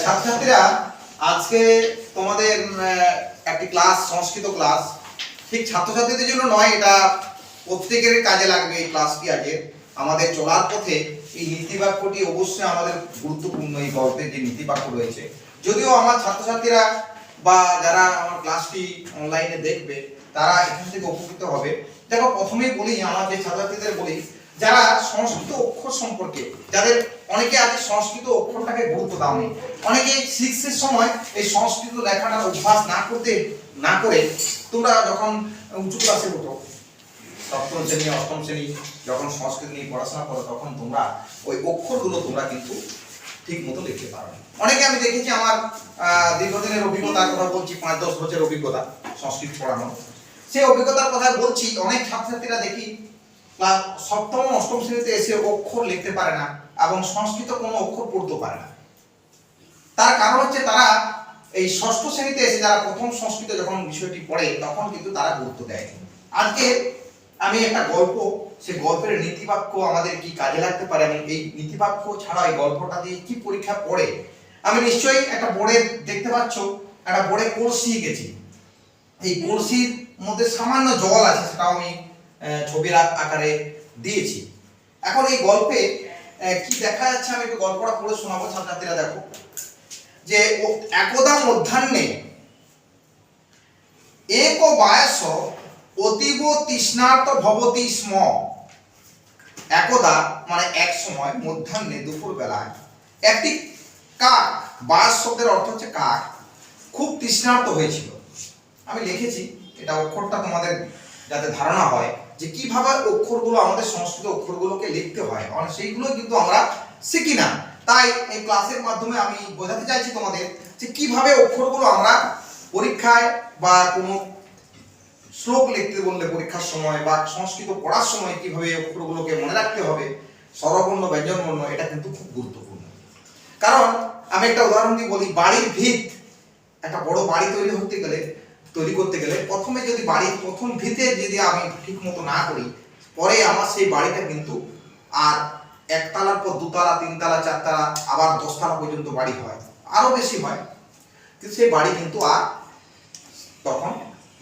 ছাত্রছাত্রীরা আজকে তোমাদের একটি ক্লাস, সংস্কৃত ক্লাস। ঠিক ছাত্রছাত্রীদের জন্য নয়, এটা প্রত্যেকের কাজে লাগবে। এই ক্লাসটি আজকে আমাদের চলার পথে এই নীতিবাক্যটি অবশ্যই আমাদের গুরুত্বপূর্ণ। এই গল্পের যে নীতিবাক্য রয়েছে, যদিও আমার ছাত্রছাত্রীরা বা যারা আমার ক্লাসটি অনলাইনে দেখবে তারা এখান থেকে উপকৃত হবে। দেখো, প্রথমেই বলি, আমার যে ছাত্রছাত্রীদের বলি যারা সংস্কৃত অক্ষর সম্পর্কে, যাদের অনেকে আজ সংস্কৃত অক্ষরটাকে গুরুত্ব দাওনি, অনেকে সিক্সের সময় এই সংস্কৃত লেখাটার অভ্যাস না করে তোমরা যখন উঁচু ক্লাসে ওঠো, সপ্তম শ্রেণী অষ্টম শ্রেণী যখন সংস্কৃত নিয়ে পড়াশোনা করো, তখন তোমরা ওই অক্ষরগুলো তোমরা কিন্তু ঠিক মতো লিখতে পারো। অনেকে আমি দেখেছি, আমার দীর্ঘদিনের অভিজ্ঞতার কথা বলছি, 5-10 বছরের অভিজ্ঞতা সংস্কৃত পড়ানো, সেই অভিজ্ঞতার কথা বলছি। অনেক ছাত্রছাত্রীরা দেখি ক্লাস সপ্তম অষ্টম শ্রেণীতে এসে অক্ষর লিখতে পারে না এবং সংস্কৃত কোনো অক্ষর পড়তে পারে না। তার কারণ হচ্ছে তারা এই ষষ্ঠ শ্রেণীতে এসে যারা প্রথম সংস্কৃত যখন বিষয়টি পড়ে তখন কিন্তু তারা গুরুত্ব দেয়। আজকে আমি একটা গল্প, সেই গল্পের নীতিবাক্য আমাদের কি কাজে লাগতে পারে এবং এই নীতিবাক্য ছাড়া এই গল্পটা দিয়ে কি পরীক্ষা পড়ে। আমি নিশ্চয়ই একটা বোর্ডে দেখতে পাচ্ছ, একটা বোর্ডে কলসি গেছি। এই কলসির মধ্যে সামান্য জল আছে, সেটাও আমি ছবির আকারে দিয়েছি। এখন এই গল্পে কি দেখা যাচ্ছে আমি একটু গল্পটা পড়ে শোনাবো ছাত্রছাত্রীরা। দেখো যে একদা মধ্যাহ্নে এক বায়স অতীব তৃষ্ণার্ত ভবতি স্ম। একদা মানে এক সময়, মধ্যাহ্নে দুপুর বেলায়, একটি কাক, বায়স শব্দের অর্থ হচ্ছে কাক, খুব তৃষ্ণার্ত হয়েছিল। আমি লিখেছি, এটা অক্ষরটা তোমাদের যাতে ধারণা হয় যে কিভাবে অক্ষরগুলো, আমাদের সংস্কৃত অক্ষরগুলোকে লিখতে হয়, সেইগুলো কিন্তু আমরা শিখি না। তাই এই ক্লাসের মাধ্যমে আমি বোঝাতে চাইছি তোমাদের যে কিভাবে অক্ষরগুলো আমরা পরীক্ষায় বা কোনো শ্লোক লিখতে বললে পরীক্ষার সময় বা সংস্কৃত পড়ার সময় কিভাবে অক্ষরগুলোকে মনে রাখতে হবে, স্বরবর্ণ ব্যঞ্জনবর্ণ, এটা কিন্তু খুব গুরুত্বপূর্ণ। কারণ আমি একটা উদাহরণ দিয়ে বলি, বাড়ির ভিত, একটা বড় বাড়ি তৈরি করতে গেলে প্রথমে যদি বাড়ির প্রথম ভিতে যদি আমি ঠিক মতো না করি, পরে আমার সেই বাড়িটা কিন্তু আর একতলার পর দুতলা, তিনতলা, চারতলা, আবার 10 তলা পর্যন্ত বাড়ি হয়, আরো বেশি হয়, কিন্তু সেই বাড়ি কিন্তু আর তখন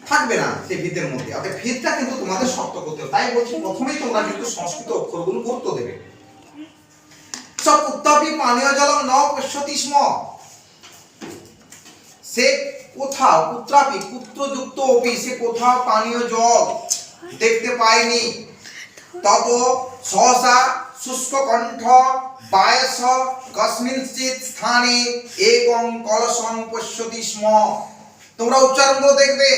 থাকবে না সেই ভিতের মধ্যে। অর্থাৎ ভিতটা কিন্তু তোমাদের শক্ত করতে হবে। তাই বলছি, প্রথমেই তোমরা কিন্তু সংস্কৃত অক্ষরগুলো গুরুত্ব দেবে। সব উত্তাপি পানীয় জলম ন পশ্যতি স্ম। সে কোথাও, কুত্রাপি কুত্রযুক্ত অপি, সে কোথাও পানীয় জল দেখতে পায়নি। তত সহসা শুষ্ক কণ্ঠ বায়স কস্মিঞ্চিৎ স্থানে একং কলসং পশ্যতি স্ম। তোমরা উচ্চারণগুলো দেখবে,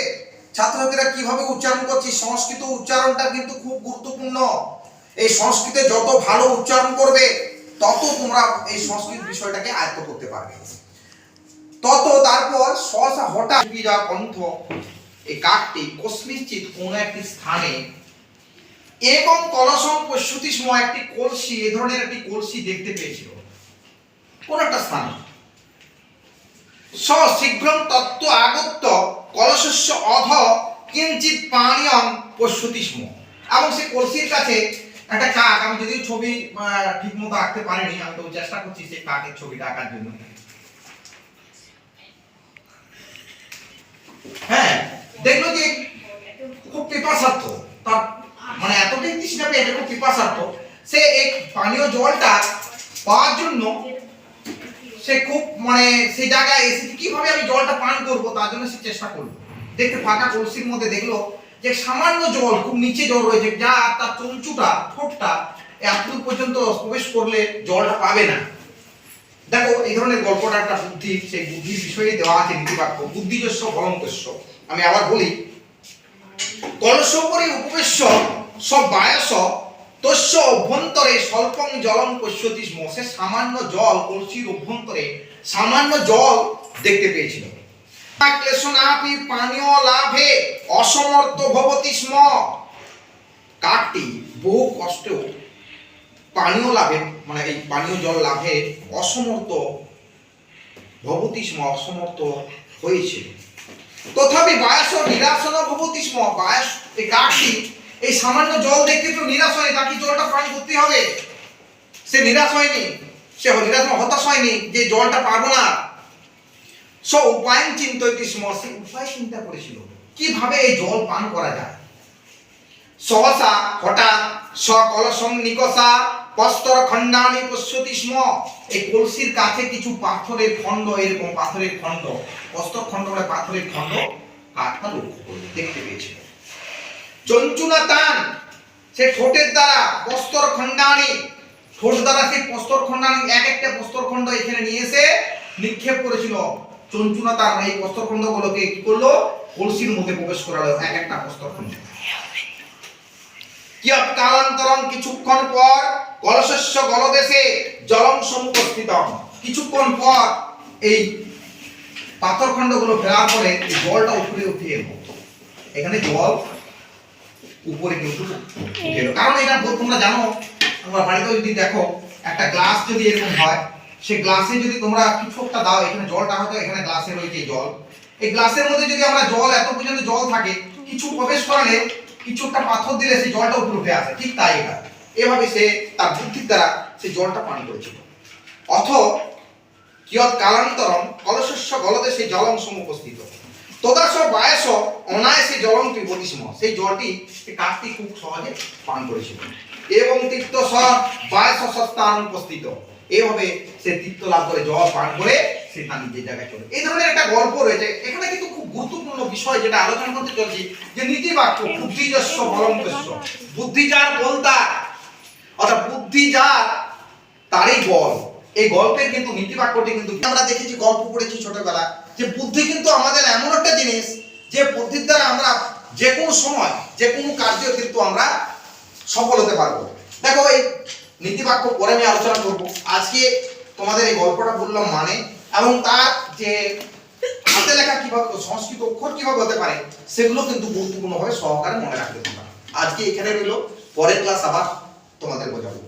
ছাত্রছাত্রীরা কিভাবে উচ্চারণ করছি। সংস্কৃত উচ্চারণটা কিন্তু খুব গুরুত্বপূর্ণ। এই সংস্কৃতে যত ভালো উচ্চারণ করবে তত তোমরা এই সংস্কৃত বিষয়টাকে আয়ত্ত করতে পারবে। তত তারপর সহসা হঠাৎ যা কণ্ঠ, এই কাকটি কস্মিঞ্চিৎ কোন একটি স্থানে, এবং কলসং পশ্যতি স্ম, একটি কলসি, এই ধরনের একটি কলসি দেখতে পেয়েছিল কোন একটা স্থানে। স শীঘ্রং তত্ত্ব আগত্য কলসস্য অধ কিঞ্চিৎ পানীয়ং পশ্যতি স্ম। এবং সেই কলসির কাছে একটা কাক, আমি যদিও ছবি ঠিক মতো আঁকতে পারিনি, আমি তো চেষ্টা করছি সেই কাকের ছবিটা আঁকার জন্য। হ্যাঁ, দেখলো যে খুব পিপাসার্থ, তার মানে এতটাই তৃষ্ণা পেয়ে খুব পিপাসার্থ, সে এই পানীয় জলটা পাওয়ার জন্য সে খুব মানে সেই জায়গায় এসে কিভাবে আমি জলটা পান করবো তার জন্য সে চেষ্টা করলো। দেখতে ফাঁকা কলসির মধ্যে দেখলো যে সামান্য জল, খুব নিচে জল রয়েছে, যা তার চঞ্চুটা, ঠোঁটটা এতদূর পর্যন্ত প্রবেশ করলে জলটা পাবে না। দেখো, এই ধরনের গল্পটা একটা বুদ্ধি, সেই বুদ্ধির বিষয়ে দেওয়া আছে নীতিবাক্য, বুদ্ধিযস্য ফলন্তস্য। আমি আবার বলি, কলসোপরি উপবেশ্য সব বায়স তস্য অভ্যন্তরে স্বল্পং জলং পশ্যতি স্ম। সে সামান্য জল, কলসির অভ্যন্তরে সামান্য জল দেখতে পেয়েছিল। ক্লেশনাপি পানীয় লাভে অসমর্থ ভবতি স্ম। কাকটি বহু কষ্ট পানীয় লাভে, মানে এই পানীয় জল লাভে অসমর্থ ভবতি স্ম, অসমর্থ হয়েছিল। তথাপি বায়স নিরাসন ভবতি স্ম। বায়স, এই কাকটি এই সামান্য জল দেখতে তো নিরাশ হয়নি, তাকে জলটা পান করতে হবে, সে নিরাশ হয়নি। সে হরিদাস হতাশ হয়নি যে জলটা পাবো না, উপায় চিন্তয়তি স্ম, সে উপায় চিন্তা করেছিল কিভাবে এই জল পান করা যায়। সহসা হঠাৎ সকলসং নিকষা প্রস্তর খণ্ডানি পশ্যতি স্ম, এই কলসির কাছে কিছু পাথরের খণ্ড, এরকম পাথরের খণ্ড, প্রস্তর খণ্ড মানে পাথরের খণ্ড হাতটা লক্ষ্য করলো, দেখতে পেয়েছিল। চঞ্চুনা তান, সে ঠোঁটের দ্বারা প্রস্তর খণ্ডানি, ঠোঁট দ্বারা সেই প্রস্তর খণ্ডানি এক একটা প্রস্তর খণ্ড এখানে নিয়ে এসে নিক্ষেপ করেছিল। চঞ্চুনা তার এই প্রস্তর খণ্ডগুলোকে কি করলো, কলসির মধ্যে প্রবেশ করালো এক একটা প্রস্তর খণ্ড। কিয়ৎ কালান্তরং, কিছুক্ষণ পর কলসস্য গলদেশে জলং সমুপস্থিতম, কিছুক্ষণ পর এই পাথর খণ্ডগুলো ফেলার পরে জলটা উপরে উঠে এলো, এখানে জল উপরে কিন্তু উঠে এলো। কারণ এটা তোমরা জানো, তোমরা বাড়িতে যদি দেখো একটা গ্লাস যদি এরকম হয়, সেই গ্লাসে যদি তোমরা কিছু একটা দাও, এখানে জলটা হয়তো এখানে গ্লাসে রয়েছে জল, এই গ্লাসের মধ্যে যদি আমরা জল এত পর্যন্ত জল থাকে, কিছু প্রবেশ করালে কিছু একটা পাথর দিলে সেই জলটা উপরে উঠে আসে, ঠিক তাই এটা এভাবে সে তার বুদ্ধির দ্বারা সেই জলটা পান করেছিল। অথ কিয়ৎ কালান্তরম কলসস্য গলদেশে জলং সমুপস্থিত তদাস বায়স অনায়াসে জলং পিবতি স্ম, সেই জলটি কার্তিক খুব সহজে পান করেছিল। এবং তীর্থ স বায়স সস্তান উপস্থিত, এভাবে সে তীর্থ লাভ করে জল পান করে সে তার নিজের জায়গায় চলে। এই ধরনের একটা গল্প রয়েছে এখানে, কিন্তু খুব গুরুত্বপূর্ণ বিষয় যেটা আলোচনা করতে চলছি, যে নীতি বাক্য বুদ্ধিজস্ব বলম্পস্য, বুদ্ধি যার বল তার, অর্থাৎ বুদ্ধি যার তারই বল। এই গল্পের কিন্তু নীতি বাক্যটি কিন্তু আমরা দেখেছি, গল্প পড়েছি ছোটবেলা, যে বুদ্ধি কিন্তু আমাদের এমন একটা জিনিস যে বুদ্ধির দ্বারা আমরা যে কোনো সময় যে কোনো কার্য কিন্তু আমরা সফল হতে পারবো। দেখো এই নীতি বাক্য পরে আমি আলোচনা করব, আজকে তোমাদের এই গল্পটা বললাম মানে, এবং তার যে হাতে লেখা কিভাবে, সংস্কৃত অক্ষর কিভাবে হতে পারে, সেগুলো কিন্তু গুরুত্বপূর্ণভাবে সহকারে মনে রাখতে তোমরা। আজকে এখানে রইল, পরের ক্লাস আবার তোমাদের বোঝাবো।